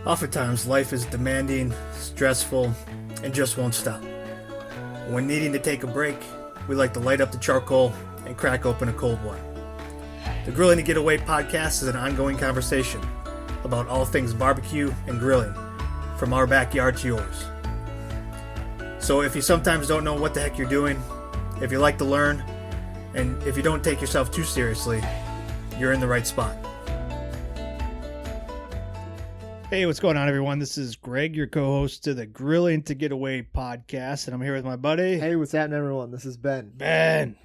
Oftentimes, life is demanding, stressful, and just won't stop. When needing to take a break, we like to light up the charcoal and crack open a cold one. The Grilling to Get Away podcast is an ongoing conversation about all things barbecue and grilling, from our backyard to yours. So if you sometimes don't know what the heck you're doing, if you like to learn, and if you don't take yourself too seriously, you're in the right spot. Hey, what's going on, everyone? This is Greg, your co-host to the Grilling to Get Away podcast, and I'm here with my buddy. Hey, what's happening, everyone? This is Ben. Ben.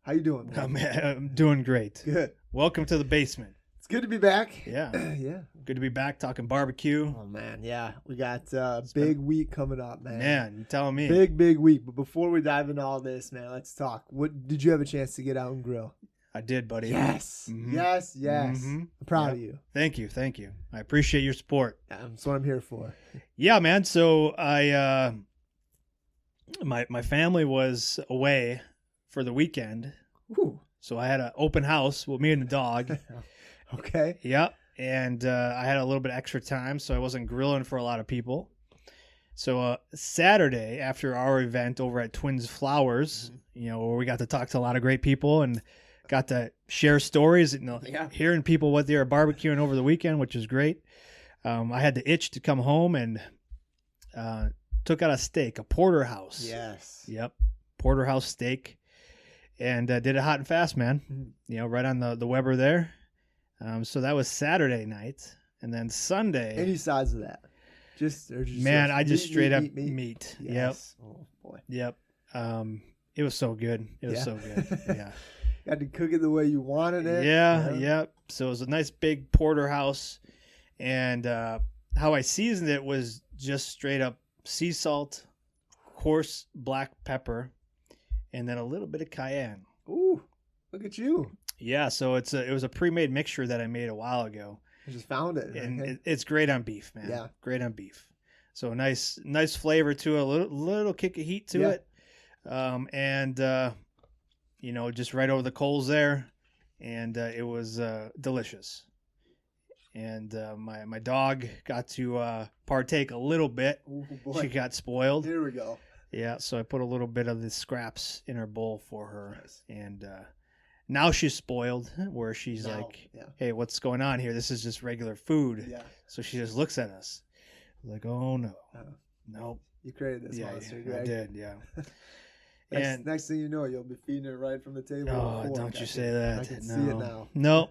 How you doing, man? I'm doing great. Good. Welcome to the basement. It's good to be back. Yeah. Yeah. Good to be back talking barbecue. Oh, man, yeah. We got a big week coming up, man. Man, you're telling me. Big week. But before we dive into all this, man, let's talk. What did you have a chance to get out and grill? I did, buddy. Yes. Mhm. Yes. Mhm. I'm proud of you. Thank you. I appreciate your support. That's what I'm here for. Yeah, man. So my family was away for the weekend. Ooh. So I had an open house with me and the dog. Okay. Yep. And I had a little bit extra time, so I wasn't grilling for a lot of people. So Saturday, after our event over at Twins Flowers, where we got to talk to a lot of great people and got to share stories, hearing people what they were barbecuing over the weekend, which is great. I had the itch to come home and took out a steak, a Porterhouse. Yes. Yep. Porterhouse Steak. And did it hot and fast, man. Right on the Weber there. So that was Saturday night. And then Sunday. Any size of that? Man, I just straight up meat. Yes. Yep. Oh, boy. Yep. It was so good. It was so good. Yeah. Got to cook it the way you wanted it. Yeah. Yep. So it was a nice big porterhouse, and how I seasoned it was just straight up sea salt, coarse black pepper, and then a little bit of cayenne. Ooh, look at you. Yeah. So it was a pre-made mixture that I made a while ago. I just found it. And it's great on beef, man. Yeah. Great on beef. So nice flavor to it, a little kick of heat to it. Just right over the coals there, and it was delicious. And my dog got to partake a little bit. Ooh, boy. She got spoiled. Here we go. Yeah, so I put a little bit of the scraps in her bowl for her. Nice. And now she's spoiled, where she's like, yeah. hey, what's going on here? This is just regular food. Yeah. So she just looks at us like, oh, no. Nope. You created this monster, Greg. I did, yeah. Next thing you know, you'll be feeding it right from the table. Oh, don't you say that. I can see it now. No.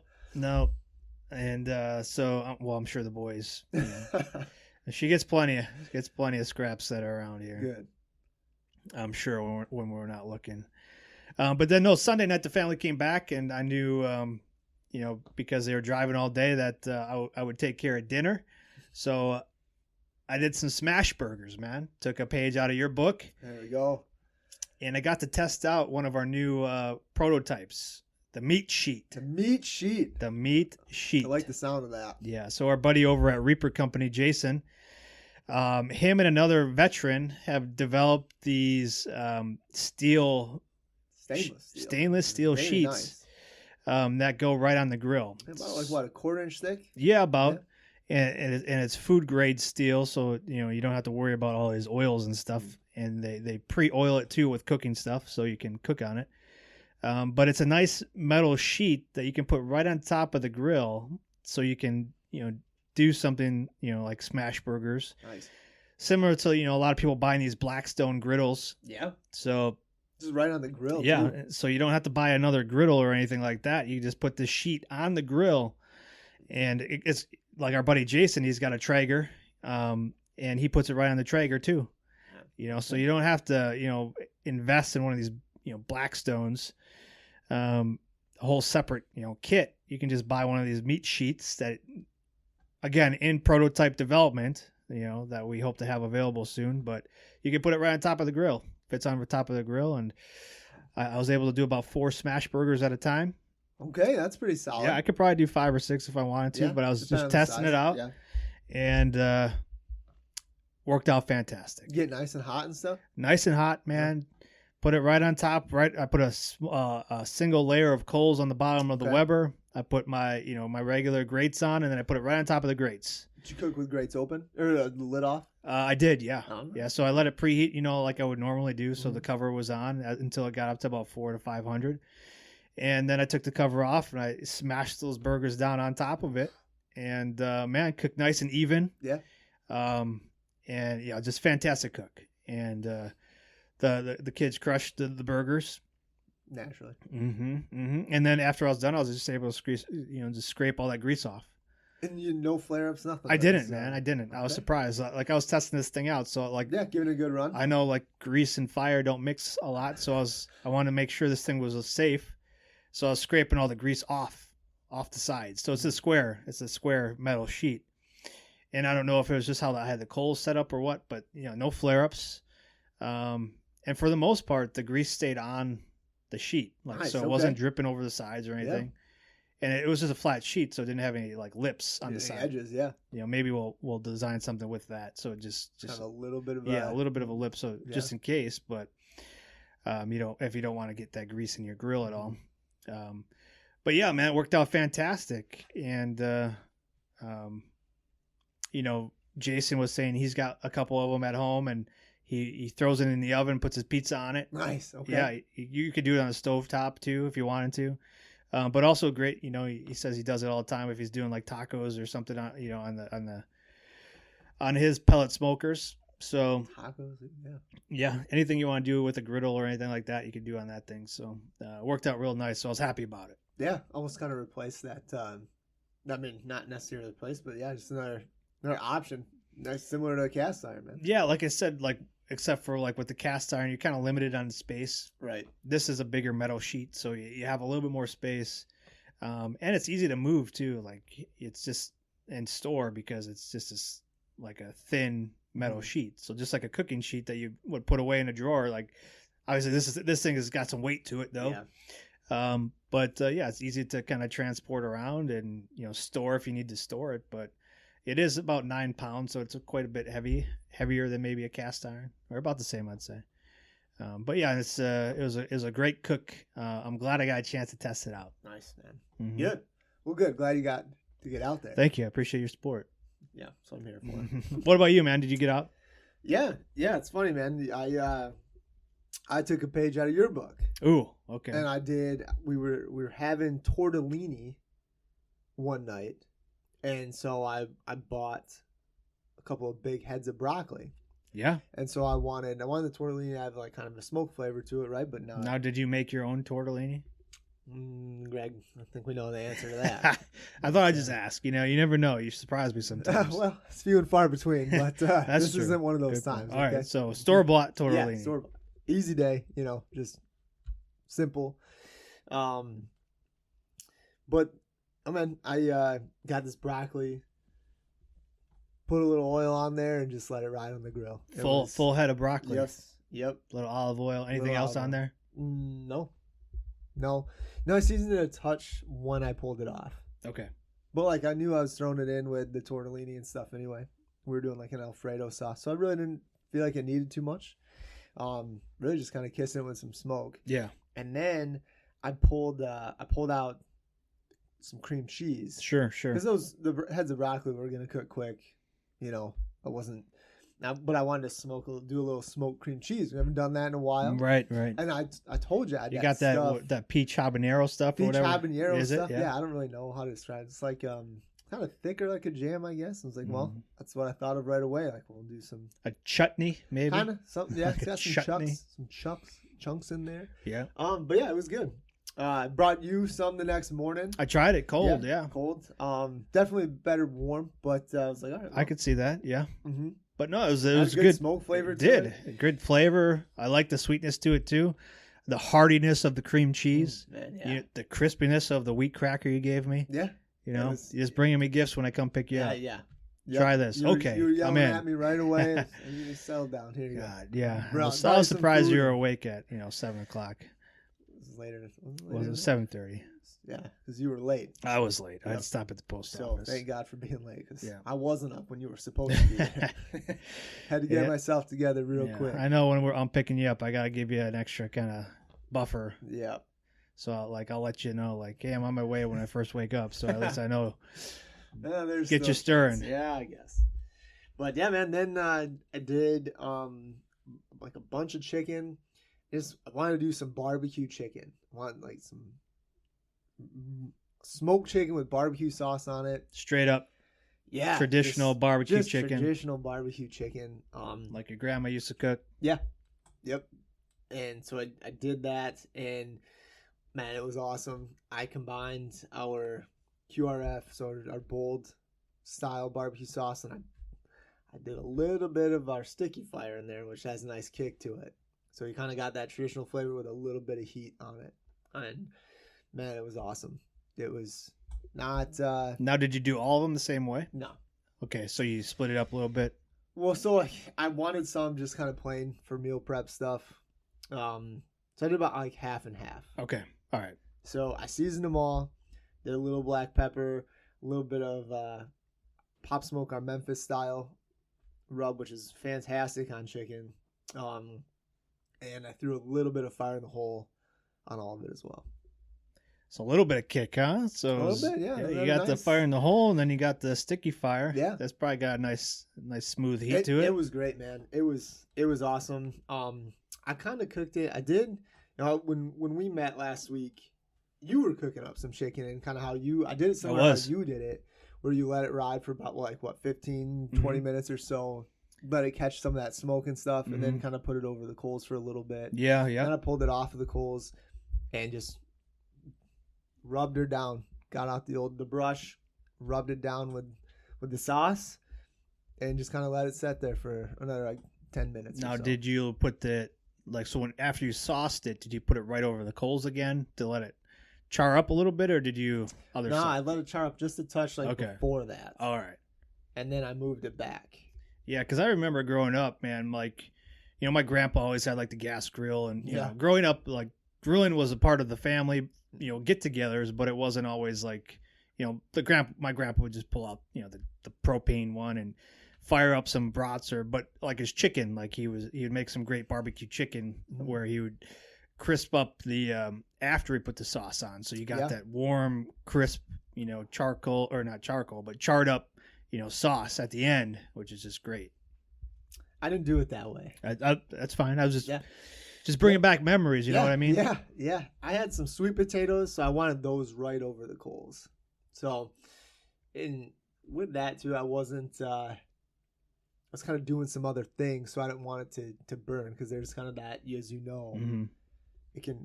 And I'm sure the boys, she gets plenty of scraps that are around here. Good. I'm sure when we're not looking. But then, Sunday night the family came back, and I knew, because they were driving all day, that I would take care of dinner. So I did some smash burgers, man. Took a page out of your book. There we go. And I got to test out one of our new prototypes, the meat sheet. The meat sheet. I like the sound of that. Yeah. So our buddy over at Reaper Company, Jason, him and another veteran have developed these stainless steel Very sheets nice. that go right on the grill. About like what, a 1/4-inch thick? Yeah, about. Yeah. And it's food grade steel, so you don't have to worry about all these oils and stuff. And they pre-oil it too with cooking stuff, so you can cook on it. But it's a nice metal sheet that you can put right on top of the grill, so you can do something like smash burgers. Nice. Similar to a lot of people buying these Blackstone griddles. Yeah. So just right on the grill. Yeah. Too. So you don't have to buy another griddle or anything like that. You just put the sheet on the grill, and it's like our buddy Jason. He's got a Traeger, and he puts it right on the Traeger too. So you don't have to, invest in one of these, Blackstones, a whole separate, kit. You can just buy one of these meat sheets that, again, in prototype development, that we hope to have available soon. But you can put it right on top of the grill. Fits on the top of the grill, and I was able to do about 4 smash burgers at a time. Okay, that's pretty solid. Yeah, I could probably do 5 or 6 if I wanted to, but I was just testing it out, and worked out fantastic. Get nice and hot and stuff? Nice and hot, man. Put it right on top. Right, I put a single layer of coals on the bottom of the Weber. I put my my regular grates on, and then I put it right on top of the grates. Did you cook with grates open or the lid off? I did, yeah. Oh. Yeah, so I let it preheat, like I would normally do. So the cover was on until it got up to about 400 to 500. And then I took the cover off and I smashed those burgers down on top of it. And, man, cooked nice and even. Yeah. And, just fantastic cook. And the kids crushed the burgers. Naturally. And then after I was done, I was just able to just scrape all that grease off. And no flare-ups, nothing. I didn't, man. I didn't. Okay. I was surprised. Like, I was testing this thing out. So, giving it a good run. I know, grease and fire don't mix a lot. So, I wanted to make sure this thing was safe. So, I was scraping all the grease off the sides. So, it's a square metal sheet. And I don't know if it was just how I had the coals set up or what, but, no flare-ups. And for the most part, the grease stayed on the sheet. Nice, so, it wasn't dripping over the sides or anything. Yeah. And it was just a flat sheet, so it didn't have any lips on the side. Edges, yeah. Maybe we'll design something with that. So just have a little bit of a little bit of a lip, so just in case. But if you don't want to get that grease in your grill at all. But yeah, man, it worked out fantastic. And Jason was saying he's got a couple of them at home, and he throws it in the oven, puts his pizza on it. Nice. Okay. Yeah, you could do it on a stovetop too if you wanted to. But also great, he says he does it all the time if he's doing tacos or something on his pellet smokers. So tacos, yeah, anything you want to do with a griddle or anything like that, you can do on that thing. So it worked out real nice. So I was happy about it. Yeah, almost kind of replace that. I mean, not necessarily replace, but yeah, just another option. Nice, similar to a cast iron, man. Yeah, like I said, except for with the cast iron, you're kind of limited on space. Right. This is a bigger metal sheet, so you have a little bit more space, and it's easy to move too. It's just in store because it's just a thin metal sheet. So just like a cooking sheet that you would put away in a drawer. Obviously this thing has got some weight to it though. Yeah. But it's easy to kind of transport around and store if you need to store it, but. It is about 9 pounds, so it's quite a bit heavier than maybe a cast iron, or about the same, I'd say. But yeah, it was a great cook. I'm glad I got a chance to test it out. Nice, man. Mm-hmm. Good. Well, good. Glad you got to get out there. Thank you. I appreciate your support. Yeah, that's what I'm here for. What about you, man? Did you get out? Yeah. It's funny, man. I took a page out of your book. Ooh, okay. And I did. We were having tortellini one night. And so I bought a couple of big heads of broccoli. Yeah. And so I wanted the tortellini to have kind of a smoke flavor to it, right? But now, did you make your own tortellini? Greg, I think we know the answer to that. I thought I'd just ask. You never know. You surprise me sometimes. Well, it's few and far between, but this true. Isn't one of those Good times. All right, so store-bought tortellini. Yeah, store-bought. Easy day, just simple. But I got this broccoli, put a little oil on there, and just let it ride on the grill. Full head of broccoli. Yes. Yep. A little olive oil. Anything else on there? No. I seasoned it a touch when I pulled it off. Okay. But I knew I was throwing it in with the tortellini and stuff anyway. We were doing an Alfredo sauce, so I really didn't feel like it needed too much. Really just kind of kissing it with some smoke. Yeah. And then I pulled out some cream cheese. Sure. Because the heads of broccoli were gonna cook quick. I wasn't. But I wanted to do a little smoked cream cheese. We haven't done that in a while. Right. And I told you you got that peach habanero stuff. Peach or whatever. habanero Is stuff. It? Yeah, I don't really know how to describe it. It's kind of thicker, like a jam, I guess. I was well, that's what I thought of right away. We'll do a chutney, maybe. Kind of something. Yeah, it's got some chunks in there. Yeah. But yeah, it was good. I brought you some the next morning. I tried it cold. Yeah. Cold. Definitely better warm, but I was all right. Well. I could see that. Yeah. Mm-hmm. But no, it was good smoke flavor. It good flavor. I like the sweetness to it too. The heartiness of the cream cheese. Man, yeah. The crispiness of the wheat cracker you gave me. Yeah. You're just bringing me gifts when I come pick you up. Yeah. Try this. You were yelling I'm in. at me right away. And you just settled down. Here you God, go. yeah. I was surprised you were awake at 7:00. This is later. Was it 7:30? Yeah, because you were late. I was late. I had Yep. to stop at the post So office. thank God for being late, because Yeah. I wasn't up when you were supposed to be there. Had to get Yeah. myself together real Yeah, quick. I know when I'm picking you up, I gotta give you an extra kind of buffer. Yeah. So I'll let you know, like, hey, I'm on my way when I first wake up. So at least I know. There's Get you those stirring. things. Yeah, I guess. But yeah, man. Then I did like a bunch of chicken. I wanted to do some barbecue chicken. I want like some smoked chicken with barbecue sauce on it. Straight up Yeah, traditional barbecue just chicken, traditional barbecue chicken. like your grandma used to cook. Yeah, yep. And so I did that, and man, it was awesome. I combined our QRF, so our bold style barbecue sauce, and I did a little bit of our sticky fire in there, which has a nice kick to it. So you kind of got that traditional flavor with a little bit of heat on it, and man, it was awesome. It was not. Now, did you do all of them the same way? No. Okay, so you split it up a little bit. Well, so like, I wanted some just kind of plain for meal prep stuff. So I did about like half and half. Okay, all right. So I seasoned them all. Did a little black pepper, a little bit of pop smoke, our Memphis style rub, which is fantastic on chicken. And I threw a little bit of fire in the hole on all of it as well. So a little bit of kick, huh? So A little bit, yeah. you got the fire in the hole, and then you got the sticky fire. Yeah. That's probably got a nice smooth heat to it. It was great, man. It was awesome. I kind of cooked it. I did. You know, when we met last week, you were cooking up some chicken, and kind of how I did it similar to how you did it, where you let it ride for about 15, 20 minutes or so, let it catch some of that smoke and stuff, and then kind of put it over the coals for a little bit. Yeah. Then I pulled it off of the coals and just rubbed her down. Got out the brush, rubbed it down with the sauce, and just kind of let it set there for another 10 minutes. Now, or so. did you put after you sauced it, did you put it right over the coals again to let it char up a little bit, or did you No, I let it char up just a touch before that. All right. And then I moved it back. Yeah, because I remember growing up, man, my grandpa always had the gas grill, and you know, growing up, grilling was a part of the family, get-togethers, but it wasn't always my grandpa would just pull out, the propane one and fire up some brats, but his chicken, he would make some great barbecue chicken where he would crisp up the after he put the sauce on, so you got that warm, crisp, charcoal, or not charcoal, but charred up, sauce at the end, which is just great. I didn't do it that way. That's fine. I was just bringing back memories. You know what I mean? Yeah. I had some sweet potatoes, so I wanted those right over the coals. So, and with that too, I wasn't. I was kind of doing some other things, so I didn't want it to burn, because there's kind of that, as you know,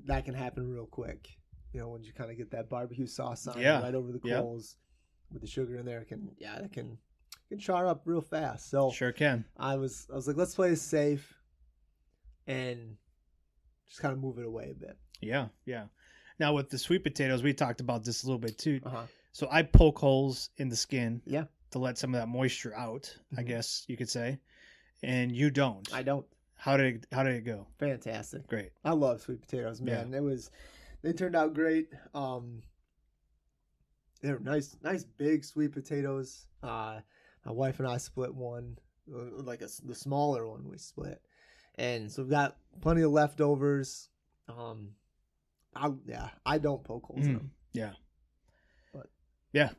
that can happen real quick. When you kind of get that barbecue sauce on right over the coals with the sugar in there, that can char up real fast. So sure can. I was like, let's play it safe and just kind of move it away a bit. Yeah. Now with the sweet potatoes, we talked about this a little bit too. Uh-huh. So I poke holes in the skin. Yeah. To let some of that moisture out, I guess you could say. And you don't. I don't. How did it go? Fantastic. Great. I love sweet potatoes, man. Yeah. They turned out great. They were nice big sweet potatoes. My wife and I split one, the smaller one we split. And so we've got plenty of leftovers. I don't poke holes in them. Yeah. But yeah,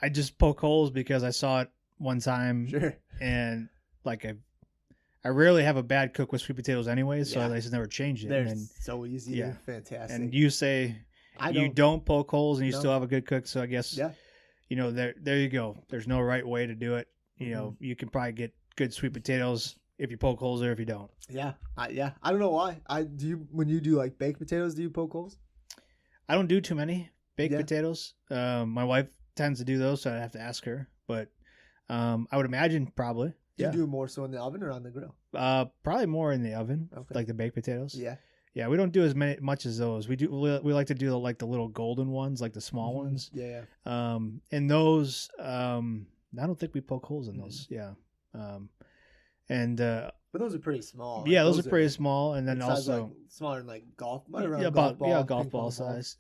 I just poke holes because I saw it one time. Sure. And I rarely have a bad cook with sweet potatoes anyway, so I just never changed it. They're so easy. Yeah. Fantastic. And you say you don't poke holes and you still have a good cook, so I guess there you go. There's no right way to do it. You can probably get good sweet potatoes if you poke holes or if you don't. Yeah. I don't know why. When you do baked potatoes, do you poke holes? I don't do too many baked potatoes. My wife tends to do those, so I'd have to ask her. But I would imagine probably. Do you do more so in the oven or on the grill? Probably more in the oven, like the baked potatoes. Yeah, we don't do much as those. We like to do the little golden ones, like the small ones. Yeah. And those, I don't think we poke holes in those. Yeah. But those are pretty small. Yeah, those are pretty small, and then also smaller than golf. golf ball size.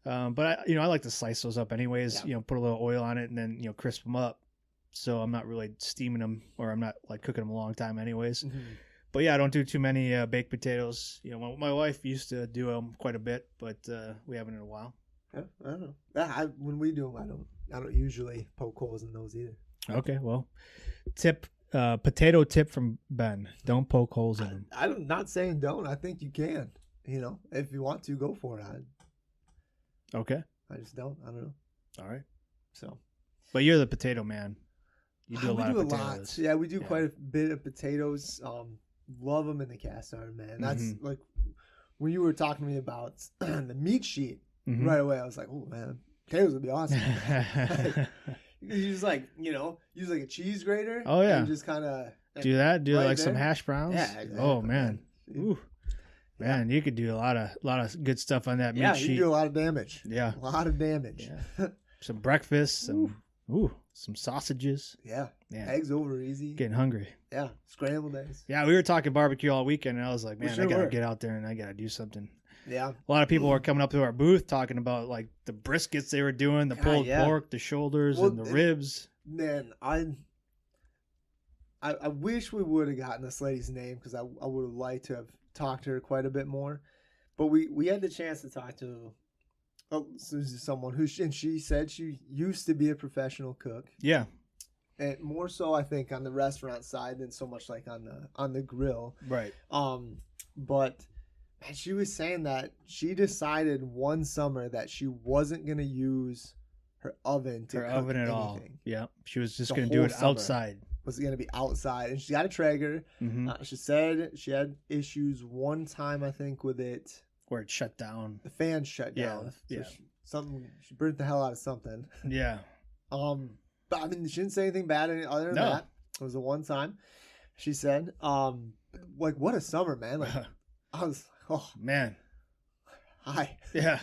But I like to slice those up anyways. Yeah. Put a little oil on it and then crisp them up. So I'm not really steaming them, or I'm not like cooking them a long time anyways. Mm-hmm. But yeah, I don't do too many baked potatoes. My wife used to do them quite a bit, but we haven't in a while. Yeah, I don't know. When we do them, I don't usually poke holes in those either. Okay, well, potato tip from Ben: don't poke holes in them. I'm not saying don't. I think you can. If you want to, go for it. Okay. I just don't. I don't know. All right. So, but you're the potato man. You do a lot of potatoes. Yeah, we do quite a bit of potatoes. Love them in the cast iron, man. That's like when you were talking to me about the meat sheet right away. I was like, oh man, potatoes would be awesome. You just use like a cheese grater. Oh yeah, and just kind of do that. Do like some hash browns. Yeah. Exactly, oh man. Ooh. Man, you could do a lot of good stuff on that meat sheet. Yeah, you do a lot of damage. Yeah, a lot of damage. Yeah. Some breakfast, some sausages. Yeah, eggs over easy. Getting hungry. Yeah, scrambled eggs. Yeah, we were talking barbecue all weekend, and I was like, man, I gotta get out there and I gotta do something. Yeah, a lot of people were coming up to our booth talking about like the briskets they were doing, the pulled pork, the shoulders, and the ribs. Man, I wish we would have gotten this lady's name because I would have liked to have talked to her quite a bit more, but we had the chance to talk to someone and she said she used to be a professional cook. Yeah, and more so I think on the restaurant side than so much like on the grill. Right. But man, she was saying that she decided one summer that she wasn't gonna use her oven to cook at anything. all. Yeah, she was just gonna do it outside. Was going to be outside, and she got a Traeger. She said she had issues one time, I think, with it where it shut down. The fan shut down. Yeah. So she burnt the hell out of something. Yeah. But I mean, she didn't say anything bad other than that. It was a one time. She said, like, what a summer, man! Like, I was, oh man, hi. Yeah.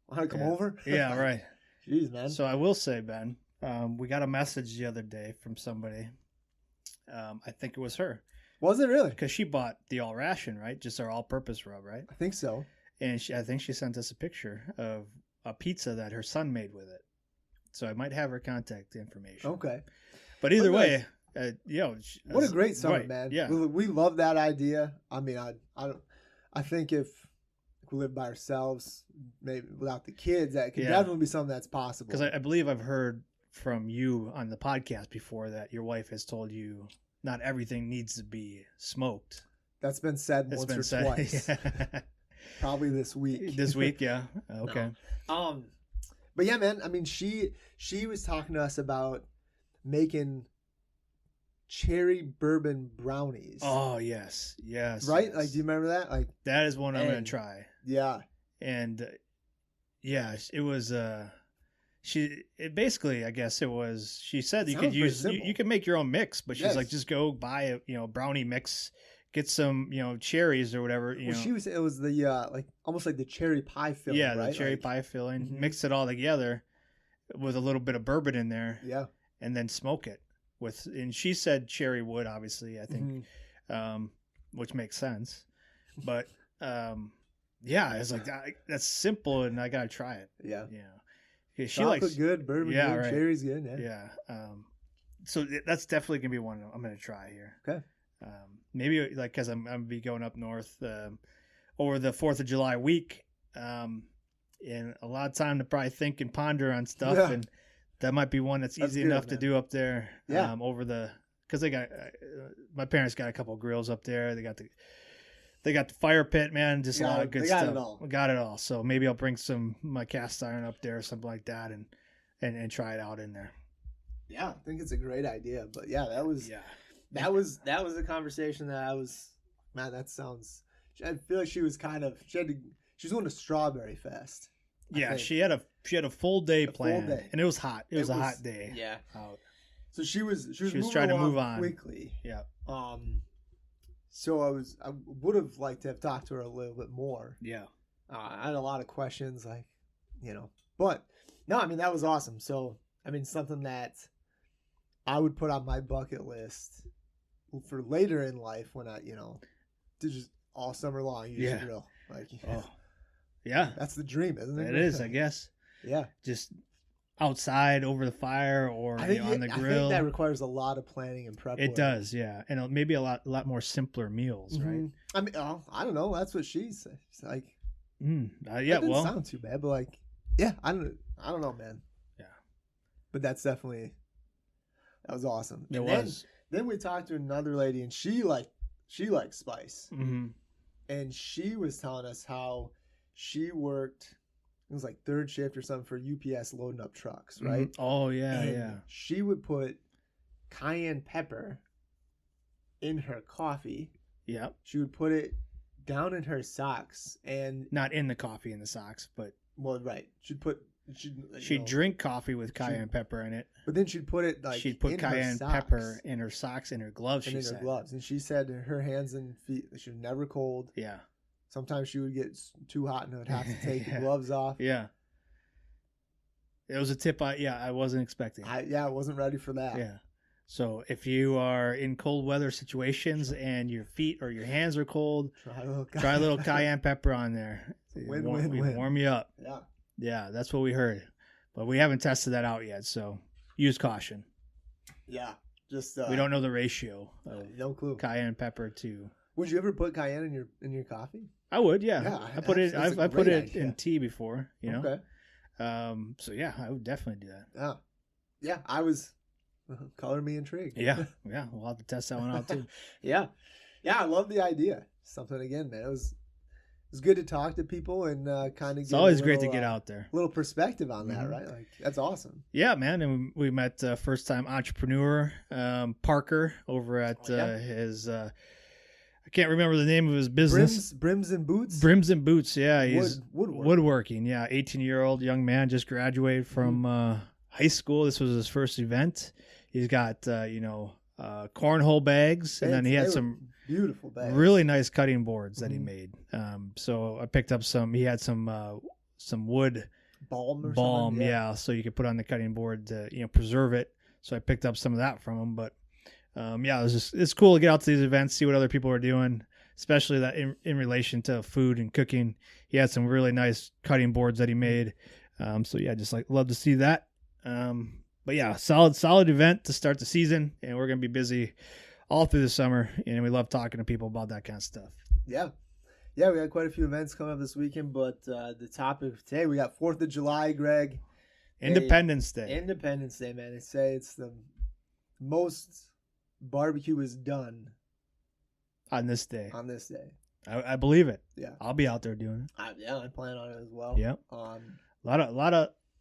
Want to come over? Yeah, right. Jeez, man. So I will say, Ben. We got a message the other day from somebody. I think it was her. Was it really? Because she bought the all ration, right? Just our all-purpose rub, right? I think so. And I think she sent us a picture of a pizza that her son made with it. So I might have her contact information. Okay. But either way, what a great summer, man. Yeah. We love that idea. I mean, I think if we live by ourselves, maybe without the kids, that could definitely be something that's possible. Because I believe I've heard from you on the podcast before that your wife has told you not everything needs to be smoked. That's been said once or twice. Yeah. Probably this week. This week, yeah. Okay. No. But yeah, man, I mean, she was talking to us about making cherry bourbon brownies. Oh, yes. Yes. Right? Yes. Like, do you remember that? Like, that is one I'm going to try. Yeah. And it was she said you could use you can make your own mix, but she's like, just go buy a brownie mix, get some cherries or whatever. It was the like almost like the cherry pie filling. Yeah, right? The cherry pie filling. Mix it all together with a little bit of bourbon in there. Yeah, and then smoke it and she said cherry wood, obviously, I think, which makes sense, but yeah, it's like that's simple, and I gotta try it. Yeah. She chocolate likes good, bourbon good, right. Cherry's good. Yeah. So that's definitely gonna be one I'm gonna try here. Okay. Maybe like because I'm gonna be going up north over the 4th of July week, and a lot of time to probably think and ponder on stuff, and that might be one that's easy enough to do up there. Yeah. Because they got my parents got a couple of grills up there. They got the fire pit, man. Just a lot of good stuff. We got it all. So maybe I'll bring my cast iron up there or something like that, and try it out in there. Yeah, I think it's a great idea. But yeah, that was a conversation that I was, man. That sounds. I feel like she was she was going to Strawberry Fest. Yeah, she had a full day planned, and it was hot. It was a hot day. Yeah. Out. So she was trying to move on quickly. Yeah. So I would have liked to have talked to her a little bit more. Yeah. I had a lot of questions, but no, I mean, that was awesome. So, I mean, something that I would put on my bucket list for later in life when I, to just all summer long use a grill. Yeah. That's the dream, isn't it? It is, I guess. Yeah. Just outside over the fire or on the grill. I think that requires a lot of planning and prep. It does, yeah. And maybe a lot more simpler meals, right? I mean, I don't know. That's what she said. She's like, yeah, that didn't sound too bad, but like, yeah, I don't know, man. Yeah. But that was awesome. It was. Then we talked to another lady, and she likes spice. Mm-hmm. And she was telling us how she worked, it was like third shift or something for UPS loading up trucks, right? Mm-hmm. Oh, yeah, and yeah. she would put cayenne pepper in her coffee. Yep. She would put it down in her socks, and not in the coffee in the socks, but right. She'd drink coffee with cayenne pepper in it. But then she'd put it she'd put cayenne pepper in her socks and her gloves. And her gloves, and she said her hands and feet she were never cold. Yeah. Sometimes she would get too hot and would have to take the gloves off. Yeah. It was a tip I wasn't expecting. I wasn't ready for that. Yeah. So if you are in cold weather situations and your feet or your hands are cold, try a little cayenne pepper on there. Win. Warm you up. Yeah. Yeah, that's what we heard. But we haven't tested that out yet, so use caution. Yeah. Just we don't know the ratio of no clue. Cayenne pepper to. Would you ever put cayenne in your coffee? I would, yeah. I put it in tea before, you know. Okay. So yeah, I would definitely do that. Yeah. Yeah, I was color me intrigued. Yeah. Yeah, we'll have to test that one out too. Yeah. Yeah, I love the idea. Something again, man. It was good to talk to people and kind of get. It's always great to get out there. A little perspective on that, right? Like that's awesome. Yeah, man. And we met first time entrepreneur Parker over at his. I can't remember the name of his business. Brims and Boots. Brims and Boots. Yeah, he's woodworking. Yeah, 18-year-old young man just graduated from high school. This was his first event. He's got cornhole bags, and then he had some beautiful bags, really nice cutting boards that he made. So I picked up some. He had some wood balm, yeah, so you could put on the cutting board to preserve it. So I picked up some of that from him. But it's cool to get out to these events, see what other people are doing, especially that in relation to food and cooking. He had some really nice cutting boards that he made. So yeah, just love to see that. But yeah, solid event to start the season, and we're gonna be busy all through the summer, and we love talking to people about that kind of stuff. Yeah, we got quite a few events coming up this weekend, but the topic of today, we got 4th of July, Greg. Independence Day. Independence Day, man. They say it's the most barbecue is done on this day. I believe it. Yeah, I'll be out there doing it. I plan on it as well. Yeah. A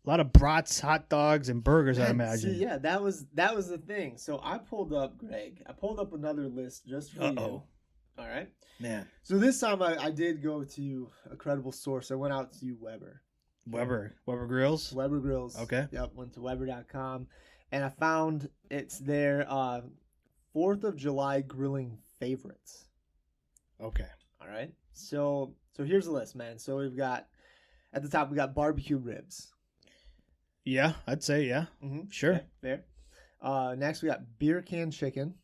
lot of brats, hot dogs, and burgers. I imagine. See, yeah, that was the thing. So I pulled up, Greg. I pulled up another list just for you. All right, man. So this time I did go to a credible source. I went out to Weber. Weber Grills. Weber Grills. Okay. Yep. Went to Weber.com, and I found it's their 4th of July grilling favorites. Okay. All right. So here's the list, man. So we've got at the top we got barbecue ribs. Yeah, I'd say yeah. Mm-hmm. Sure. Okay, fair. Next we got beer can chicken.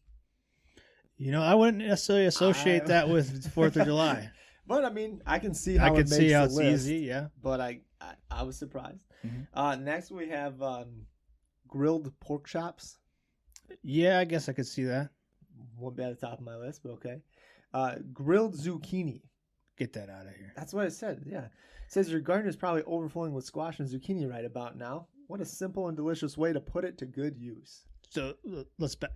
I wouldn't necessarily associate that with 4th of July. But I mean, I can see how it's easy. Yeah. But I was surprised. Mm-hmm. Next we have grilled pork chops. Yeah, I guess I could see that. Won't be at the top of my list, but okay. Grilled zucchini. Get that out of here. That's what it said. Yeah. It says your garden is probably overflowing with squash and zucchini right about now. What a simple and delicious way to put it to good use. So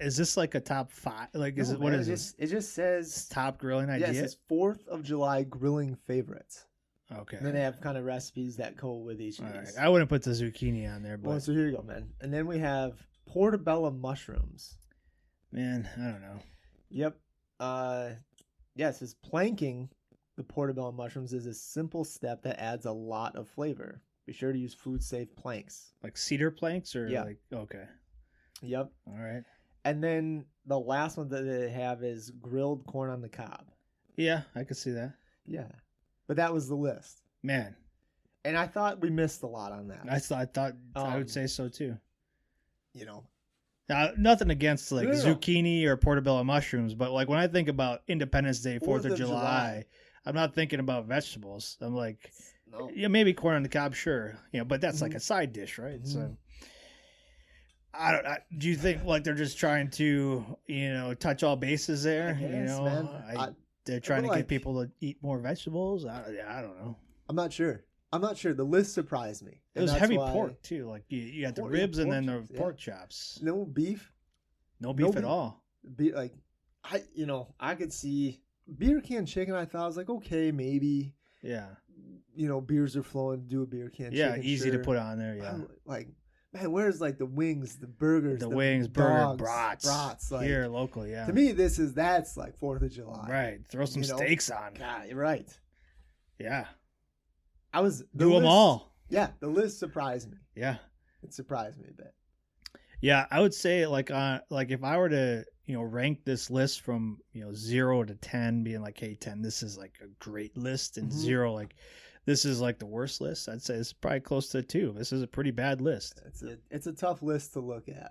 is this like a top 5? Like, is it, what is this? It just says top grilling idea. Yeah, it says 4th of July grilling favorites. Okay. And then they have kind of recipes that go with each of these. Right. I wouldn't put the zucchini on there, but. Well, so here you go, man. And then we have portobello mushrooms. Man, I don't know. Yep. It says planking the portobello mushrooms is a simple step that adds a lot of flavor. Be sure to use food-safe planks. Like cedar planks or yeah. Okay. Yep. All right. And then the last one that they have is grilled corn on the cob. Yeah, I could see that. Yeah. But that was the list. Man. And I thought we missed a lot on that. I thought I would say so too. Now, nothing against zucchini or portobello mushrooms, but like when I think about Independence Day, 4th of July, I'm not thinking about vegetables. I'm like, No. Yeah, maybe corn on the cob, sure. But that's like Mhm. a side dish, right? Mhm. So do you think like they're just trying to, touch all bases there? I guess, man. They're trying to like, get people to eat more vegetables. I don't know. I'm not sure. The list surprised me. It was heavy pork too. Like you got the Pork- ribs and pork then the chops, yeah. pork chops. No beef. No beef at beef. all. Like, I could see beer can chicken. I thought I was like, okay, maybe. Yeah. Beers are flowing. Do a beer can. Yeah, chicken, easy to sure. put on there. Yeah. I'm like, man, where's like the wings, the burgers, The wings, burger, dogs, brats. Like, Here locally, yeah. to me, that's like 4th of July. Right. Throw some steaks on. God, you're right. Yeah. Do them all. Yeah, the list surprised me. Yeah. It surprised me a bit. Yeah, I would say like if I were to rank this list from 0 to 10, being like, hey, 10, this is like a great list, and 0, like this is like the worst list. I'd say it's probably close to 2. This is a pretty bad list. It's a tough list to look at.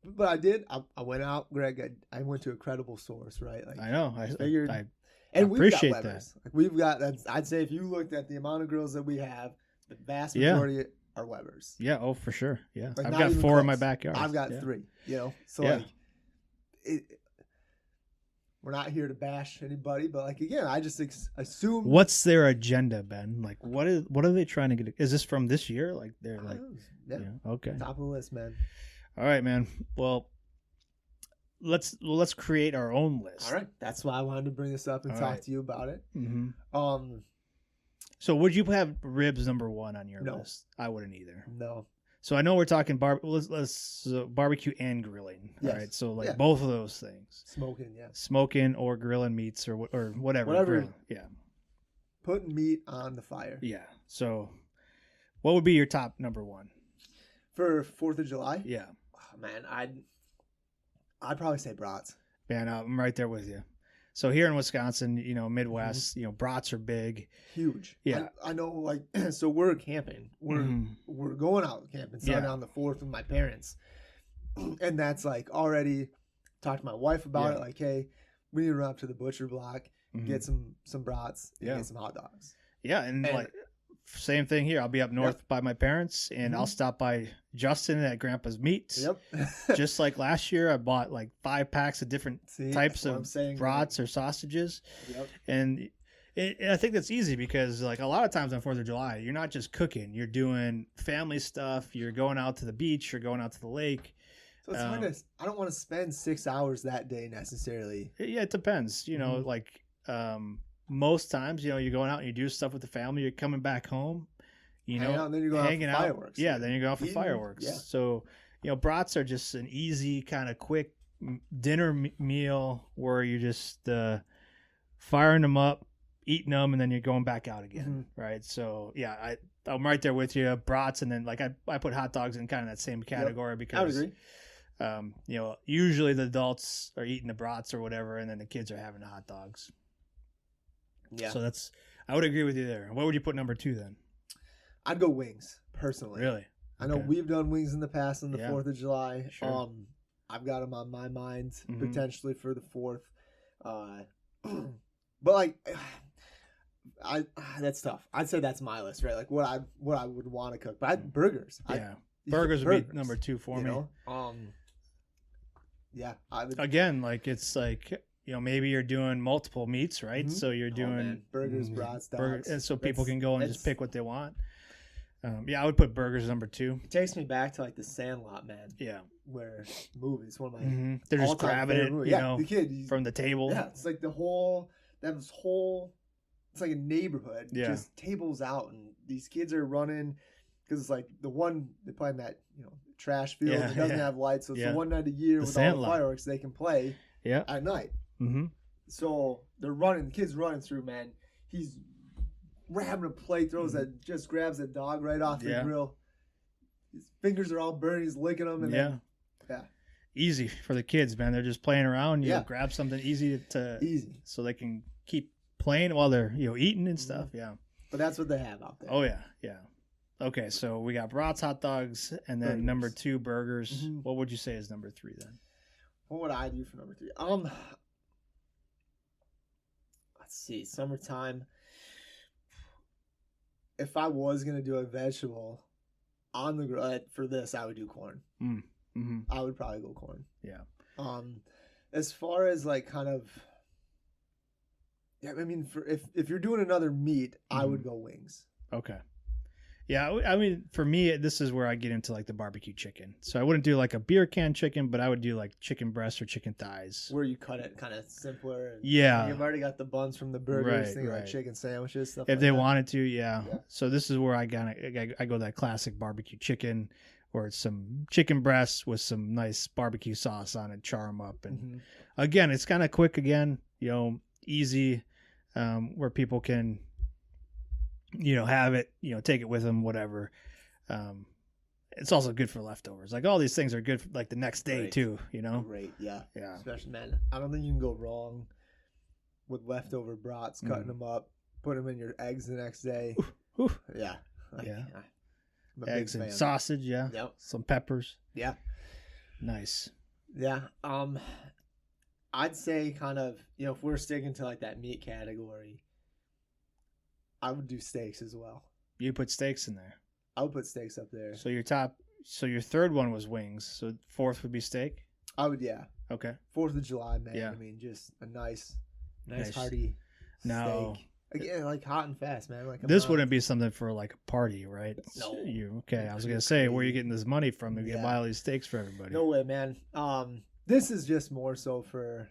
But I went out, Greg. I went to a credible source, right? Like, I know. I figured. I and appreciate we've got Webers. Like, we've got. I'd say if you looked at the amount of grills that we have, the vast majority are Webers. Yeah. Oh, for sure. Yeah. Like, I've not got even 4 in my close. backyard. I've got 3. So like, we're not here to bash anybody, but like again, I just assume. What's their agenda, Ben? Like, what are they trying to get? Is this from this year? Like they're like, okay, top of the list, man. All right, man. Well, let's create our own list. All right, that's why I wanted to bring this up and talk to you about it. Mm-hmm. So would you have ribs number 1 on your list? I wouldn't either. No. So I know we're talking let's barbecue and grilling. Yes. All right. So like both of those things. Smoking or grilling meats or whatever. Whatever. Yeah. Putting meat on the fire. Yeah. So what would be your top number 1? For 4th of July? Yeah. Oh, man, I'd probably say brats. Man, I'm right there with you. So here in Wisconsin, Midwest, brats are big, huge. Yeah, I know. Like, so we're camping. We're going out camping. Starting on the 4th with my parents, and that's like already talked to my wife about it. Like, hey, we need to run up to the butcher block, get some brats, and get some hot dogs. Yeah, and like same thing here. I'll be up north by my parents, and I'll stop by Justin at Grandpa's Meats. Yep. Just like last year, I bought like 5 packs of different types of brats or sausages. Yep. And I think that's easy because like a lot of times on 4th of July, you're not just cooking. You're doing family stuff. You're going out to the beach. You're going out to the lake. So it's hard to, I don't want to spend 6 hours that day necessarily. Yeah, it depends. Like most times, you're going out and you do stuff with the family. You're coming back home, and then you're going hanging out for fireworks. Yeah, then you're going out for fireworks. Yeah. So, brats are just an easy kind of quick dinner meal where you're just firing them up, eating them, and then you're going back out again, right? So, yeah, I'm right there with you. Brats, and then like I put hot dogs in kind of that same category because I would agree. Usually the adults are eating the brats or whatever, and then the kids are having the hot dogs. Yeah. So I would agree with you there. What would you put number 2 then? I'd go wings, personally. Really? I know we've done wings in the past on the 4th of July. Sure. I've got them on my mind potentially for the 4th. But like, that's tough. I'd say that's my list, right? Like what I would want to cook. But burgers. Yeah. Burgers would be number 2 for me. Yeah. I would. Again, like it's like, maybe you're doing multiple meats, right? So you're doing burgers, brats, dogs. And so people can go and just pick what they want. I would put burgers number 2. It takes me back to like the Sandlot, man. Yeah. Where movies, one of my they're just grabbing it, the kid, from the table. Yeah, it's like it's like a neighborhood, just tables out, and these kids are running because it's like the one they play in that trash field that doesn't have lights, so it's the one night a year with all the fireworks they can play at night. So they're running, the kid's running through, man. He's grabbing a plate, just grabs a dog right off the grill. His fingers are all burned. He's licking them, and then easy for the kids, man. They're just playing around. You grab something easy so they can keep playing while they're eating and stuff. Yeah, but that's what they have out there. Oh yeah. Okay, so we got brats, hot dogs, and then number 2 burgers. What would you say is number 3 then? What would I do for number 3? Let's see, summertime. if I was gonna do a vegetable on the grill for this, I would do corn. Mm-hmm. I would probably go corn. Yeah. As far as like kind of, yeah, I mean, for if you're doing another meat, I would go wings. Okay. Yeah, I mean, for me, this is where I get into like the barbecue chicken. So I wouldn't do like a beer can chicken, but I would do like chicken breast or chicken thighs. Where you cut it kind of simpler. Yeah. You've already got the buns from the burgers, like chicken sandwiches, stuff if like they that. wanted to, yeah. So this is where I go that classic barbecue chicken, or it's some chicken breasts with some nice barbecue sauce on it, char them up. And again, it's kind of quick again, easy, where people can, have it, take it with them, whatever. It's also good for leftovers. Like all these things are good for like the next day too, Great, yeah. Yeah. Especially, man, I don't think you can go wrong with leftover brats, cutting them up, putting them in your eggs the next day. Ooh. Yeah. Yeah. I'm a Eggs big and fan. sausage, yeah. Yep. Some peppers. Yeah. Nice. Yeah. I'd say kind of, if we're sticking to like that meat category, I would do steaks as well. You put steaks in there. I would put steaks up there. So your third one was wings. So fourth would be steak? I would, yeah. Okay. 4th of July, man. Yeah. I mean, just a nice hearty No. steak. Again, like hot and fast, man. Like This wouldn't be something for like a party, right? No. Okay, I was going to say, where are you getting this money from to buy all these steaks for everybody? No way, man. This is just more so for,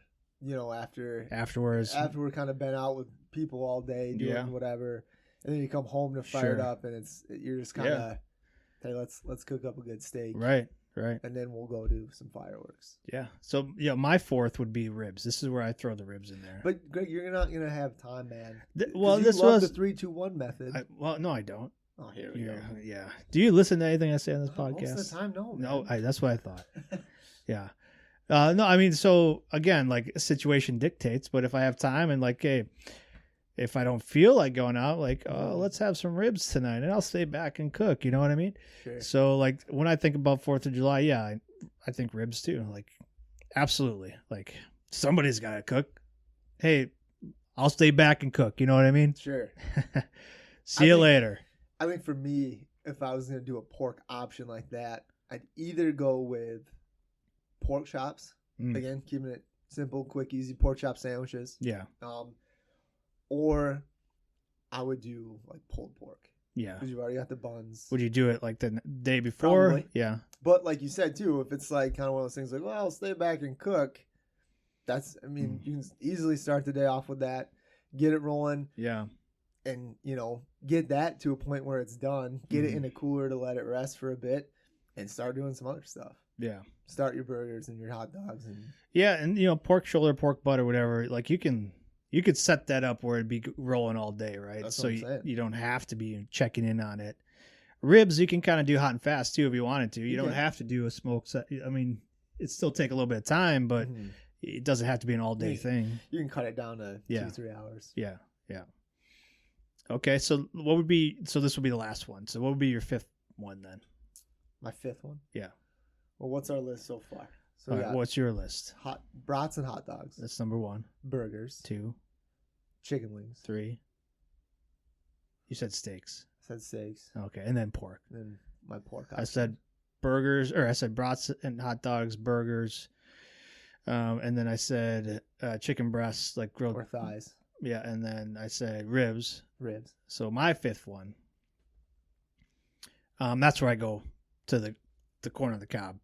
Afterwards. After we're kind of been out with people all day doing whatever, and then you come home to fire it up, and you're just kind of, hey, let's cook up a good steak. Right. And then we'll go do some fireworks. Yeah. So, my fourth would be ribs. This is where I throw the ribs in there. But Greg, you're not going to have time, man. This was was the 3-2-1 method. No, I don't. Oh, here we go. Yeah. Do you listen to anything I say on this podcast? Most of the time, no. Man. No, that's what I thought. Yeah. No, I mean, so again, like situation dictates, but if I have time and like, hey, if I don't feel like going out, like, let's have some ribs tonight and I'll stay back and cook. You know what I mean? Sure. So like when I think about 4th of July, yeah, I think ribs too. Like, absolutely. Like somebody's got to cook. Hey, I'll stay back and cook. You know what I mean? Sure. See you later. I think for me, if I was going to do a pork option like that, I'd either go with pork chops. Again, keeping it simple, quick, easy pork chop sandwiches. Yeah. Or I would do like pulled pork. Yeah. Because you've already got the buns. Would you do it like the day before? Probably. Yeah. But like you said too, if it's like kind of one of those things like, well, I'll stay back and cook. You can easily start the day off with that, get it rolling. Yeah. And, get that to a point where it's done, get it in a cooler to let it rest for a bit, and start doing some other stuff. Yeah. Start your burgers and your hot dogs. And pork shoulder, pork butt or whatever, like you could set that up where it'd be rolling all day, right? That's so what I'm saying. you don't have to be checking in on it. Ribs, you can kind of do hot and fast too if you wanted to. You don't have to do a smoke set. I mean, it still take a little bit of time, but it doesn't have to be an all day thing. You can cut it down to 2-3 hours. Yeah. Okay, so this would be the last one. So what would be your 5th one then? My 5th one? Yeah. Well, what's our list so far? So all right, what's your list? Hot brats and hot dogs. That's number 1. Burgers. 2. Chicken wings. 3. You said steaks. I said steaks. Okay, and then pork. And then my pork. I said burgers, or I said brats and hot dogs, burgers, and then I said chicken breasts, like grilled or thighs. Yeah, and then I said ribs. So my 5th one. That's where I go to the corner of the cob.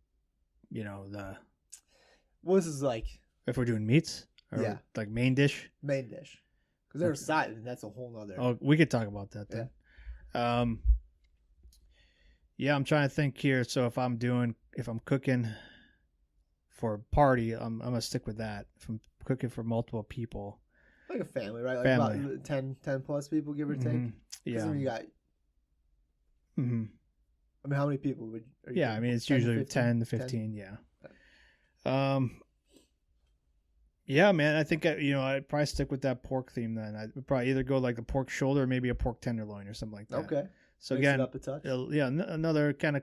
Well, this is like if we're doing meats, or like main dish. Because there's side, and that's a whole nother. Oh, we could talk about that then. I'm trying to think here. So if I'm cooking for a party, I'm gonna stick with that. If I'm cooking for multiple people, like a family, right? Like family. About 10 plus people, give or take. Yeah. You got. I mean, how many people would? I mean, it's usually 10 to 15. 10? Yeah. Yeah, man. I think I'd probably stick with that pork theme. Then I'd probably either go like the pork shoulder, or maybe a pork tenderloin or something like that. Okay. So Mix again, it up a touch. Another kind of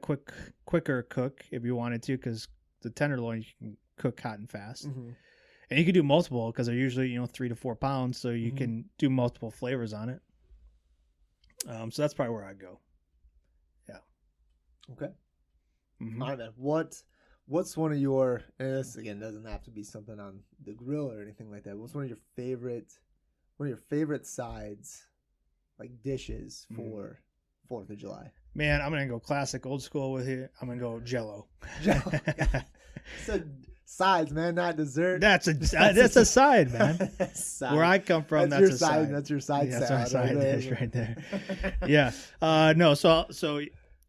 quicker cook if you wanted to, because the tenderloin you can cook hot and fast, and you can do multiple because they're usually 3 to 4 pounds, so you can do multiple flavors on it. So that's probably where I'd go. Okay. Mhm. All right, man. What's one of your, and this again doesn't have to be something on the grill or anything like that. What's one of your favorite sides, like dishes for 4th of July? Man, I'm gonna go classic old school with you. I'm gonna go Jello. So sides, man, not dessert. That's a side, man. Side. Where I come from, that's your a side. side. That's your side. Yeah, that's our salad side right dish there. right there. Yeah. No. So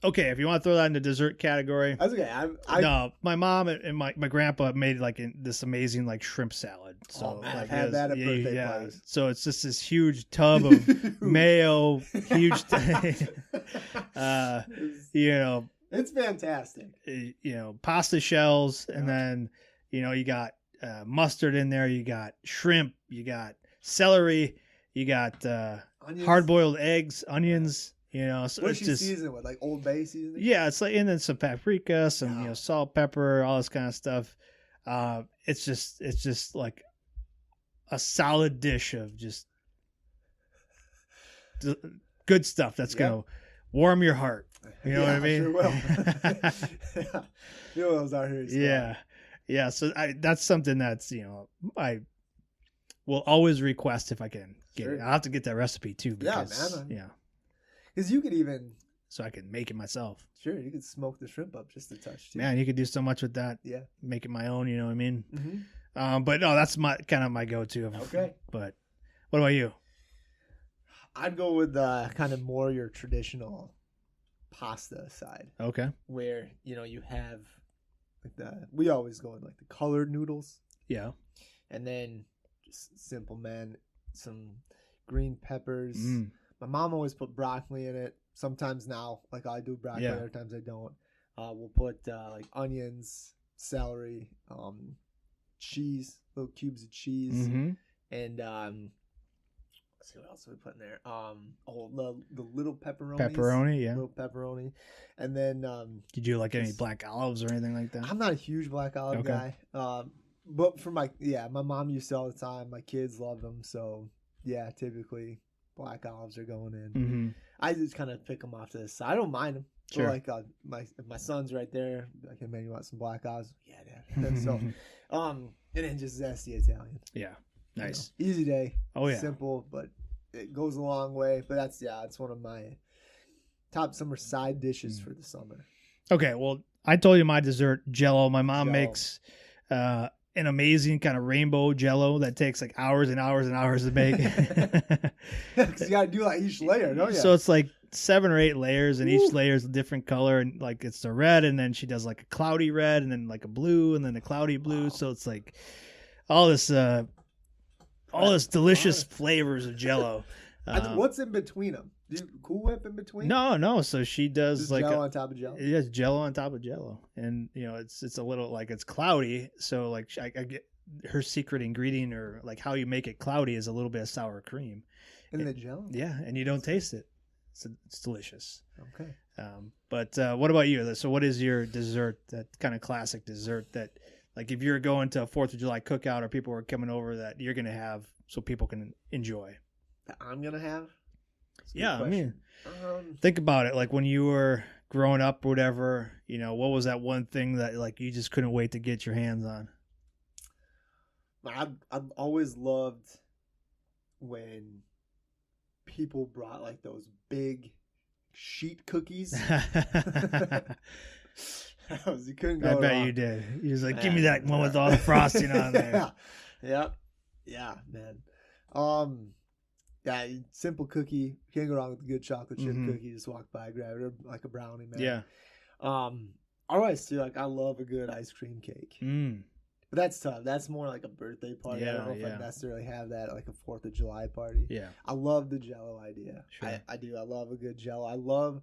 okay. If you want to throw that in the dessert category, That's okay. no. My mom and my grandpa made like this amazing like shrimp salad. So Oh, man, like, I've had that at birthday yeah. parties. So it's just this huge tub of mayo, huge. You know, it's fantastic. you know, pasta shells, and then you got mustard in there. You got shrimp. You got celery. You got hard boiled eggs, onions. You know, so What it's does she just season with? Like Old Bay seasoning? yeah, it's like, and then some paprika, some Wow. salt, pepper, all this kind of stuff. It's just like a solid dish of just good stuff that's gonna warm your heart. You know what I mean? Sure will. Yeah. You know those are here. Yeah. So that's something that's I will always request if I can get it. Sure. I'll have to get that recipe too. Yeah, Because, man. Yeah. Because you could even, So I can make it myself. sure, you could smoke the shrimp up just a touch too. Man, you could do so much with that. Yeah. Make it my own. You know what I mean? Mm-hmm. But no, that's my kind of my go-to. Okay. But what about you? I'd go with kind of more your traditional pasta side, Okay. where you have like we always go with like the colored noodles, Yeah. and then just simple, man, some green peppers. Mm. My mom always put broccoli in it. Sometimes now, like I do broccoli, Yeah. other times I don't. We'll put like onions, celery, cheese, little cubes of cheese, Mm-hmm. and let's see what else we put in there. The little pepperonis. Pepperoni, yeah. Little pepperoni, and then Did you like any black olives or anything like that? I'm not a huge black olive Okay. guy. But for my mom used to all the time. My kids love them, so yeah, typically black olives are going in. Mm-hmm. I just kind of pick them off to the side. I don't mind them. Sure. So like if my son's right there, like, hey man, you want some black olives? Yeah, Dad. So and then just zesty Italian. Yeah. Nice. Easy day. Oh yeah. Simple, but it goes a long way. But it's one of my top summer side dishes for the summer. Okay. Well, I told you my dessert Jello. My mom Jello. makes an amazing kind of rainbow Jello that takes like hours and hours and hours to make. Because you gotta do like each layer, don't you? So it's like 7 or 8 layers, and Woo. each layer is a different color, and like it's the red, and then she does like a cloudy red, and then like a blue, and then a cloudy blue. Wow. So it's like all this delicious flavors of Jello. What's in between them? Do you Cool Whip in between? No. So she does Just like Jello on top of Jello. it has Jello on top of Jello, and it's a little like it's cloudy. So like I get her secret ingredient, or like how you make it cloudy, is a little bit of sour cream. In the Jello. Yeah, and you don't taste it. It's delicious. Okay. But what about you? So what is your dessert, that kind of classic dessert that, like, if you're going to a 4th of July cookout or people are coming over, that you're going to have so people can enjoy? That I'm gonna have. That's a good Yeah, I mean, question. think about it. Like when you were growing up or whatever, what was that one thing that like you just couldn't wait to get your hands on? I've always loved when people brought like those big sheet cookies. You couldn't go I bet wrong. you did. He was like, give me that one with all the frosting on there. Yeah, man. Yeah, simple cookie. Can't go wrong with a good chocolate chip Mhm. cookie. Just walk by, grab it, or like a brownie, man. Yeah. Otherwise too, like I love a good ice cream cake. Mm. But that's tough. That's more like a birthday party. I don't know if I necessarily have that at like a 4th of July party. Yeah. I love the Jello idea. Sure. I do. I love a good Jello. I love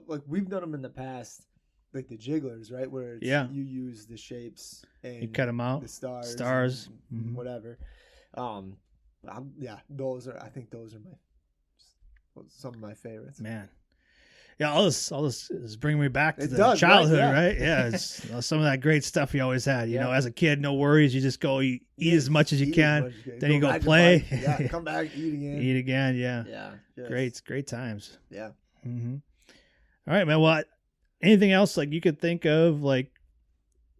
like we've done them in the past, like the jigglers, right? Where it's, you use the shapes and You cut them out. the stars, and and whatever. I think those are some of my favorites. Man. Yeah, all this is bringing me back to It the does, childhood, right? right? Yeah, it's some of that great stuff you always had. You Yeah. know, as a kid, no worries. You just go eat as much as you Eat can. much as you can. Then you go ride your play. bike. Yeah, come back, eat again. Eat again. Yeah, Yeah. great times. Yeah. Mm-hmm. All right, man. Well, anything else like you could think of, like,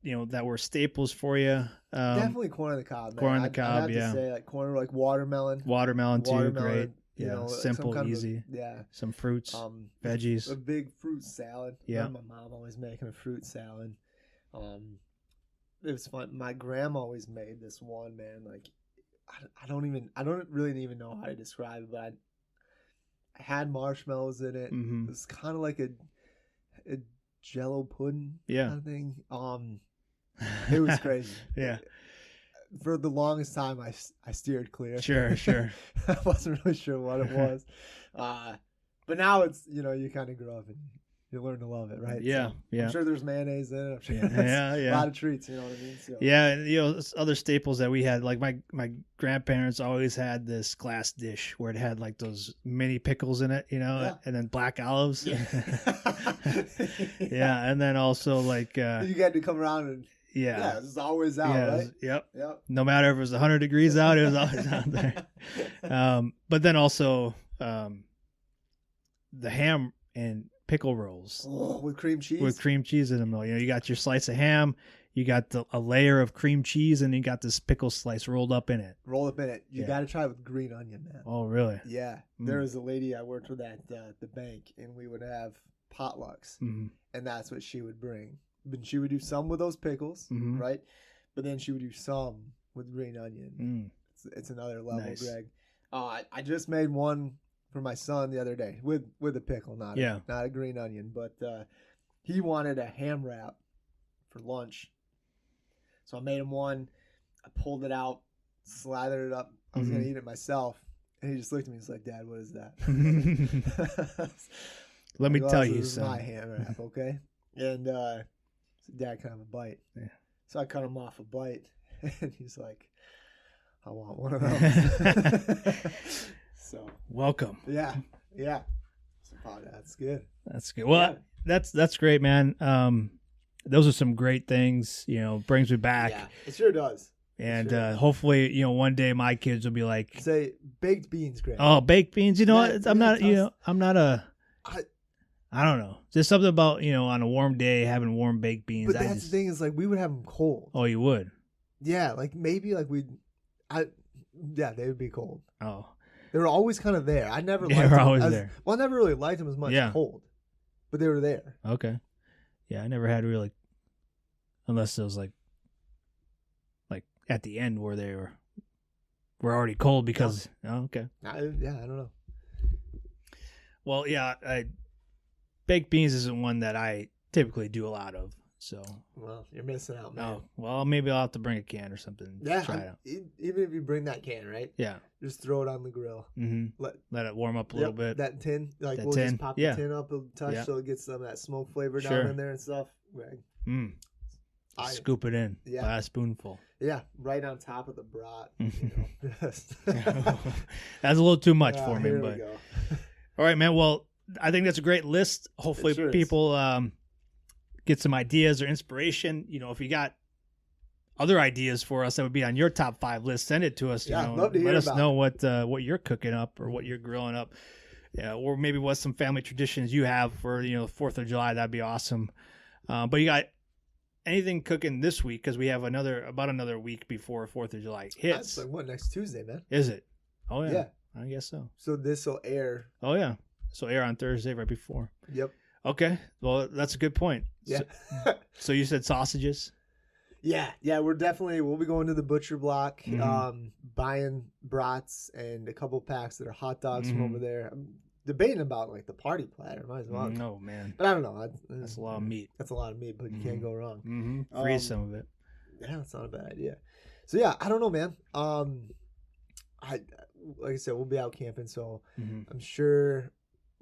you know, that were staples for you? Definitely corn on the cob, man. Corn on the I'd cob, have yeah. to say, like, corn, like watermelon. Watermelon too, great. You Yeah, know, like simple, some kind easy. yeah. Some fruits, veggies. A big fruit salad. Yeah. My mom always making a fruit salad. It was fun. My grandma always made this one, man. Like, I don't really even know how to describe it, but I had marshmallows in it. Mm-hmm. It was kind of like a Jello pudding Yeah. kind of thing. It was crazy. Yeah. For the longest time, I steered clear. Sure. I wasn't really sure what it was. But now it's, you know, you kind of grow up and you learn to love it, right? Yeah, So yeah. I'm sure there's mayonnaise in it. I'm sure Yeah. a lot of treats, you know what I mean? So, Yeah, and, you know, other staples that we had, like my grandparents always had this glass dish where it had like those mini pickles in it, you know, Yeah. and then black olives. Yeah. Yeah, and then also like you get to come around and yeah, it's always out, yeah, right? yep. Yep. No matter if it was 100 degrees out, it was always out there. But then also the ham and pickle rolls with cream cheese. with cream cheese in them. You know, you got your slice of ham, you got a layer of cream cheese, and you got this pickle slice rolled up in it. Roll up in it. You Yeah. got to try it with green onion, man. Oh, really? Yeah. There was a lady I worked with at the bank, and we would have potlucks, Mm-hmm. and that's what she would bring. But she would do some with those pickles, Mhm. right? But then she would do some with green onion. Mm. It's another level, Nice. Greg. I just made one for my son the other day with a pickle, not a green onion, but he wanted a ham wrap for lunch, so I made him one. I pulled it out, slathered it up. I was gonna eat it myself, and he just looked at me. He's like, "Dad, what is that?" Let me tell you, this is son. my ham wrap, okay? And I said, "Dad, can I have a bite?" Yeah. So I cut him off a bite, and he's like, "I want one of those." So Welcome. yeah. So, that's good. That's good. Well, that's great, man. Those are some great things. You know, brings me back. Yeah, it sure does. And Sure. Hopefully, you know, one day my kids will be like, Say baked beans, Greg. "Oh, baked beans." You know, Yeah, what? I'm not. You know, I'm not a. I- I don't know. Just something about, you know, on a warm day having warm baked beans. But that's the thing is, like, we would have them cold. Oh, you would. Yeah, like maybe like they would be cold. Oh, They were always kind of there. I never They liked were them always as, there. Well, I never really liked them as much Yeah. cold, but they were there. okay. Yeah, I never had really, unless it was like at the end where they were already cold because. Oh, okay. I don't know. Well, yeah, baked beans isn't one that I typically do a lot of. So, Well, you're missing out, man. oh, well, maybe I'll have to bring a can or something. Yeah, Try it out. even if you bring that can, right? Yeah. Just throw it on the grill. Mm-hmm. Let it warm up a little bit. That tin, like That we'll tin, just pop yeah. the tin up a touch Yeah. so it gets some of that smoke flavor Sure. down in there and stuff. Greg. Scoop it in. Yeah. By a spoonful. Yeah, right on top of the brat. That's a little too much for me, here but we go. all right, man. Well, I think that's a great list. Hopefully, sure is. people get some ideas or inspiration. You know, if you got other ideas for us that would be on your top 5 list, send it to us. Yeah, you know, I'd love to let hear us about know what you're cooking up or what you're grilling up. Yeah, or maybe what some family traditions you have for 4th of July. That'd be awesome. But you got anything cooking this week? Because we have about another week before 4th of July hits. That's like what, next Tuesday, man? Is it? Oh yeah. Yeah. I guess so. So this will air. Oh yeah. So air on Thursday right before. Yep. Okay. Well, that's a good point. Yeah. So you said sausages? Yeah. We'll be going to the butcher block, Mhm. buying brats and a couple packs that are hot dogs from Mhm. over there. I'm debating about like the party platter. Might as well. No, man. But I don't know. That's a lot of meat. That's a lot of meat, but you can't go wrong. Mm-hmm. Freeze some of it. Yeah, that's not a bad idea. So yeah, I don't know, man. Like I said, we'll be out camping, so Mm-hmm. I'm sure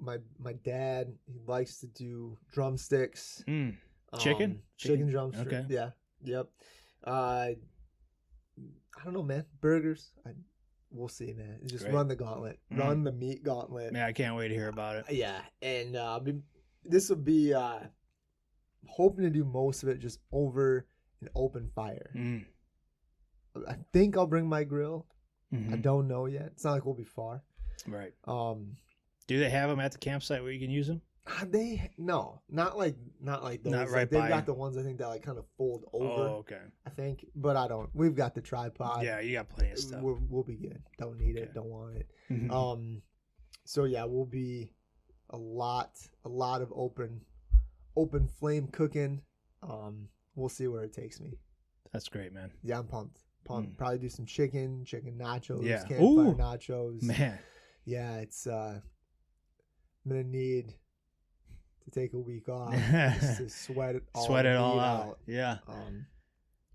my dad, he likes to do drumsticks. Chicken? Chicken drumsticks. Okay. Yeah. Yep. I don't know, man. Burgers. We'll see, man. Just Great. run the gauntlet. Run the meat gauntlet. Yeah, I can't wait to hear about it. Yeah, and this will be hoping to do most of it just over an open fire. I think I'll bring my grill. I don't know yet. It's not like we'll be far. Right. Do they have them at the campsite where you can use them? No, not like those. Not right like, they've by. got the ones I think that like kind of fold over. Oh, okay. I think, but I don't. We've got the tripod. Yeah, you got plenty of stuff. We'll be good. Don't need it. Don't want it. So yeah, we'll be a lot of open flame cooking. We'll see where it takes me. That's great, man. Yeah, I'm pumped. Probably do some chicken nachos, Yeah. campfire nachos. Man. Yeah, it's I'm gonna need to take a week off just to sweat it all out. Yeah.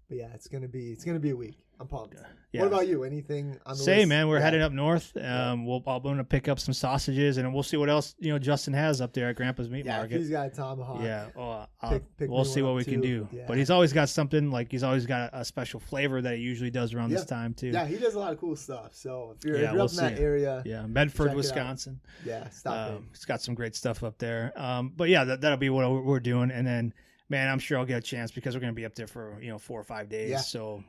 But yeah, it's gonna be a week. I'm pumped. Yeah. What about you? Anything on the Same, list? man. We're Yeah. heading up north. I'm going to pick up some sausages, and we'll see what else Justin has up there at Grandpa's Meat Yeah, if Market. he's got a tomahawk. Yeah, pick we'll me see one what up we can too. do. Yeah. But he's always got something, like he's always got a special flavor that he usually does around this time too. Yeah, he does a lot of cool stuff. So if you're Yeah, up we'll in that see. area, Yeah, Medford, check it out. Wisconsin. Yeah, stop in. He's got some great stuff up there. But yeah, that'll be what we're doing. And then, man, I'm sure I'll get a chance because we're going to be up there for 4 or 5 days. Yeah. So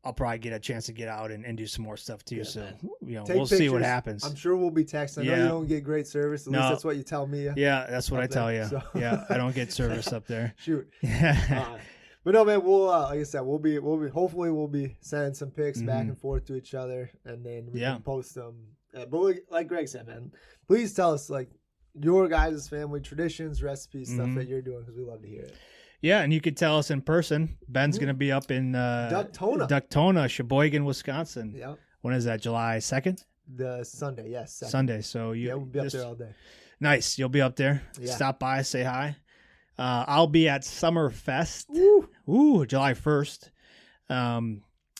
I'll probably get a chance to get out and do some more stuff too. Yeah, so man. we'll see what happens. I'm sure we'll be texting. I know Yeah. you don't get great service. At least that's what you tell me. Yeah, that's what I tell you. So. Yeah, I don't get service up there. Shoot. Yeah. But no, man, we'll like I said, we'll be hopefully we'll be sending some pics back and forth to each other, and then we can post them. But like Greg said, man, please tell us like your guys' family traditions, recipes, stuff that you're doing, because we love to hear it. Yeah, and you could tell us in person. Ben's going to be up in Ducktona, Sheboygan, Wisconsin. Yep. When is that? July 2nd? The Sunday, yes. 2nd. Sunday. So we'll be up there all day. Nice. You'll be up there. Yeah. Stop by, say hi. I'll be at Summerfest. Woo, July 1st.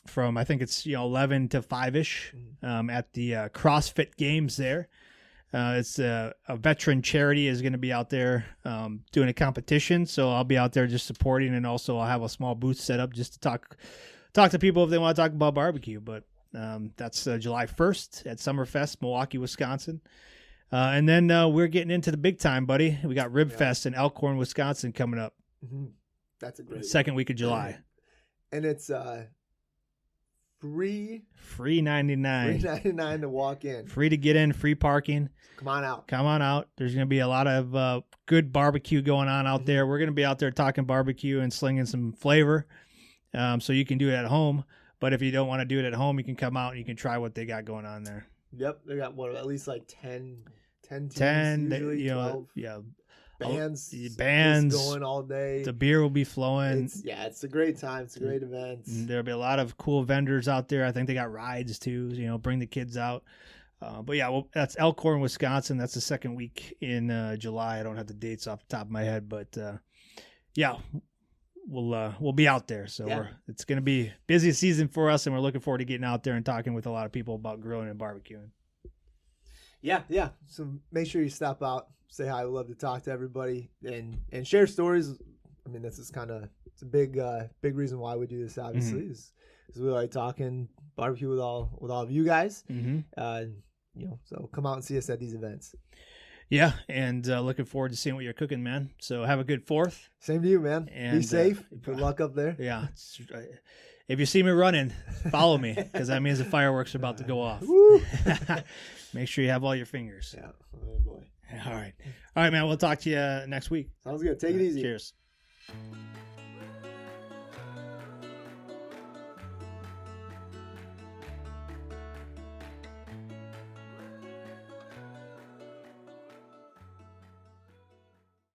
From I think it's 11 to 5ish at the CrossFit Games there. It's a veteran charity is going to be out there doing a competition, so I'll be out there just supporting, and also I'll have a small booth set up just to talk to people if they want to talk about barbecue. But that's July 1st at Summerfest, Milwaukee, Wisconsin. And then we're getting into the big time, buddy. We got Rib Fest in Elkhorn, Wisconsin coming up. That's a great second week of July. And it's free $3.99 to walk in, free to get in, free parking. Come on out. There's going to be a lot of good barbecue going on out there. We're going to be out there talking barbecue and slinging some flavor, so you can do it at home. But if you don't want to do it at home, you can come out and you can try what they got going on there. Yep, they got at least like 10 teams, 10 usually 12. Yeah, bands going all day. The beer will be flowing. It's a great time. It's a great event. There'll be a lot of cool vendors out there. I think they got rides too. Bring the kids out. But yeah, that's Elkhorn, Wisconsin. That's the second week in July. I don't have the dates off the top of my head, but yeah, we'll be out there. So it's going to be busy season for us, and we're looking forward to getting out there and talking with a lot of people about grilling and barbecuing. Yeah. So make sure you stop out, say hi. We love to talk to everybody and share stories. I mean, this is it's a big reason why we do this. Obviously, is because we like talking barbecue with all of you guys. So come out and see us at these events. Yeah, and looking forward to seeing what you're cooking, man. So have a good 4th. Same to you, man. And be safe. Good luck up there. Yeah. If you see me running, follow me, because that means the fireworks are about to go off. Make sure you have all your fingers. Yeah. Oh, boy. All right, man. We'll talk to you next week. Sounds good. Take it easy. Cheers.